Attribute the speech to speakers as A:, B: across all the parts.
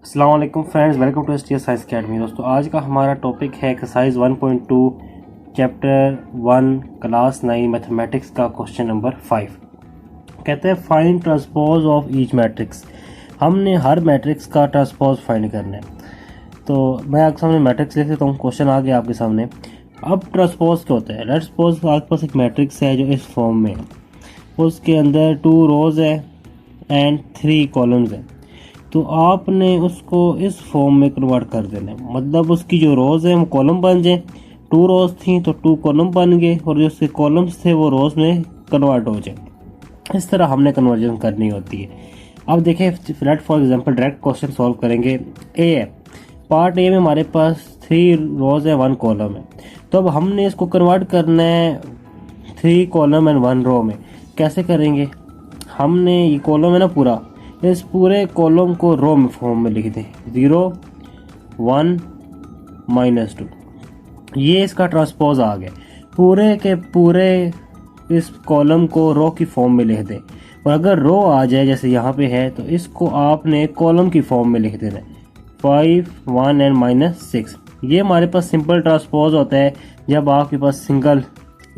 A: अस्सलाम वालेकुम friends, welcome to STS science academy. दोस्तों आज का हमारा टॉपिक है एक्सरसाइज 1.2 चैप्टर 1 क्लास 9 मैथमेटिक्स का क्वेश्चन नंबर 5। कहते हैं find transpose of each matrix. हमने हर मैट्रिक्स का ट्रांसपोज फाइंड करना है। तो मैं आपके सामने मैट्रिक्स लिख देता हूँ, क्वेश्चन आ गया आपके सामने। अब ट्रांसपोज क्या होता है? लेट्स सपोज आपके पास एक मैट्रिक्स है जो इस फॉर्म में है, उसके अंदर 2 रोज़ है एंड 3 कॉलम्स हैं। तो आपने उसको इस फॉर्म में कन्वर्ट कर देना है, मतलब उसकी जो रोज़ हैं वो कॉलम बन जाए। 2 रोज़ थी तो 2 कॉलम बन गए और जो उसके कॉलम्स थे वो रोज़ में कन्वर्ट हो जाए। इस तरह हमने कन्वर्जन करनी होती है। अब देखें, let for example direct question solve करेंगे। ए है, पार्ट ए में हमारे पास 3 रोज़ है 1 कॉलम है। तो अब हमने इसको कन्वर्ट करना है 3 कॉलम एंड 1 रो में। कैसे करेंगे? हमने ये कॉलम है ना पूरा, इस पूरे कॉलम को रो में फॉर्म में लिख दें, 0 1 -2। ये इसका ट्रांसपोज आ गया। पूरे के पूरे इस कॉलम को रो की फॉर्म में लिख दें, और अगर रो आ जाए जैसे यहाँ पे है तो इसको आपने कॉलम की फॉर्म में लिख देना है, 5 1 एंड -6। ये हमारे पास सिंपल ट्रांसपोज होता है जब आपके पास सिंगल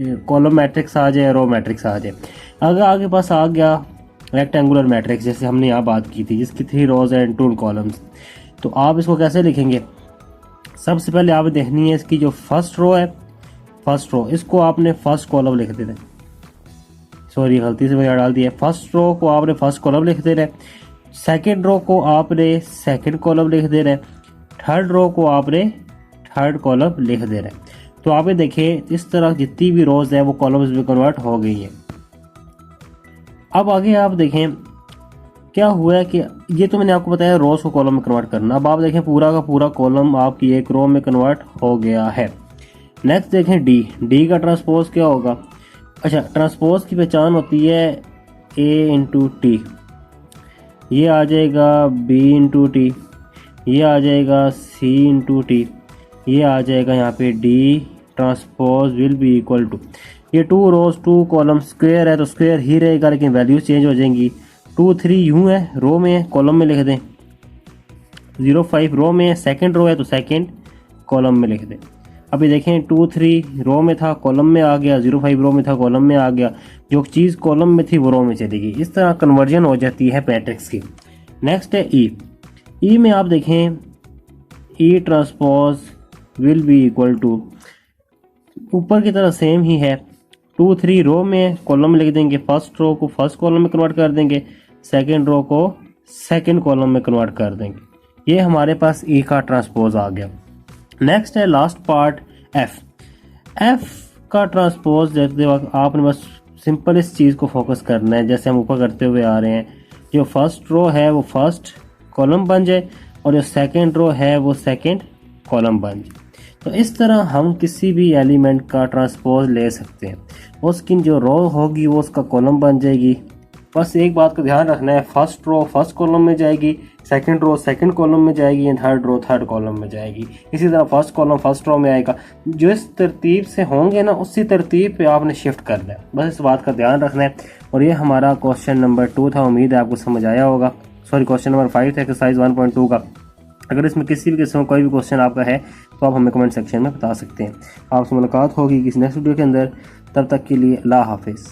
A: कॉलम मैट्रिक्स आ जाए, रो मैट्रिक्स आ जाए। अगर आपके पास आ गया रेक्टेंगुलर मैट्रिक्स जैसे हमने यहाँ बात की थी, जिसकी 3 रोज एंड 2 कॉलम्स, तो आप इसको कैसे लिखेंगे? सबसे पहले आप देखनी है इसकी जो फर्स्ट रो है, फर्स्ट रो इसको आपने फर्स्ट कॉलम लिख देना है। सॉरी, गलती से मैंने डाल दिया। फर्स्ट रो को आपने फर्स्ट कॉलम लिख देना है, सेकेंड रो को आपने सेकेंड कॉलम लिख देना है, थर्ड रो को आपने थर्ड कॉलम लिख देना है। तो आप देखें इस तरह जितनी भी रोज है वो कॉलम्स में कन्वर्ट हो गई है। अब आगे आप देखें क्या हुआ है कि ये तो मैंने आपको बताया रोज को कॉलम में कन्वर्ट करना। अब आप देखें पूरा का पूरा कॉलम आपकी एक रो में कन्वर्ट हो गया है। नेक्स्ट देखें डी का ट्रांसपोज क्या होगा? अच्छा, ट्रांसपोज की पहचान होती है A इंटू टी, ये आ जाएगा B इंटू टी, ये आ जाएगा C इंटू टी, ये आ जाएगा यहाँ पे D transpose will be equal to, ये 2 रोज 2 कॉलम स्क्वायर है तो स्क्वायर ही रहेगा, लेकिन वैल्यूज चेंज हो जाएंगी। 2 3 यूं है, रो में है, कॉलम में लिख दें। 0 5 रो में है, सेकंड रो है तो सेकंड कॉलम में लिख दें। अभी देखें 2 3 रो में था, कॉलम में आ गया, 0 5 रो में था, कॉलम में आ गया। जो चीज़ कॉलम में थी वो रो में चली गई। इस तरह कन्वर्जन हो जाती है मैट्रिक्स की। नेक्स्ट है ई में आप देखें E transpose will be equal to, ऊपर की तरह सेम ही है। 2 3 रो में, कॉलम में लिख देंगे, फर्स्ट रो को फर्स्ट कॉलम में कन्वर्ट कर देंगे, सेकंड रो को सेकंड कॉलम में कन्वर्ट कर देंगे। ये हमारे पास ई का ट्रांसपोज आ गया। नेक्स्ट है लास्ट पार्ट एफ का ट्रांसपोज देखते वक्त आपने बस सिंपल इस चीज़ को फोकस करना है, जैसे हम ऊपर करते हुए आ रहे हैं। जो फर्स्ट रो है वो फर्स्ट कॉलम बन जाए और जो सेकेंड रो है वो सेकेंड कॉलम बन जाए। तो इस तरह हम किसी भी एलिमेंट का ट्रांसपोज ले सकते हैं। उसकी जो रो होगी वो उसका कॉलम बन जाएगी। बस एक बात का ध्यान रखना है, फर्स्ट रो फर्स्ट कॉलम में जाएगी, सेकंड रो सेकंड कॉलम में जाएगी, थर्ड रो थर्ड कॉलम में जाएगी। इसी तरह फर्स्ट कॉलम फर्स्ट रो में आएगा। जो इस तरतीब से होंगे ना, उसी तरतीब पे आपने शिफ्ट करना है। बस इस बात का ध्यान रखना है। और ये हमारा क्वेश्चन नंबर 2 था। उम्मीद है आपको समझ आया होगा। सॉरी, क्वेश्चन नंबर 5 था एक्सरसाइज 1.2 का। अगर इसमें किसी भी किस्म का कोई भी क्वेश्चन आपका है तो आप हमें कमेंट सेक्शन में बता सकते हैं। आपसे मुलाकात होगी किसी नेक्स्ट वीडियो के अंदर। तब तक के लिए अल्लाह हाफिज़।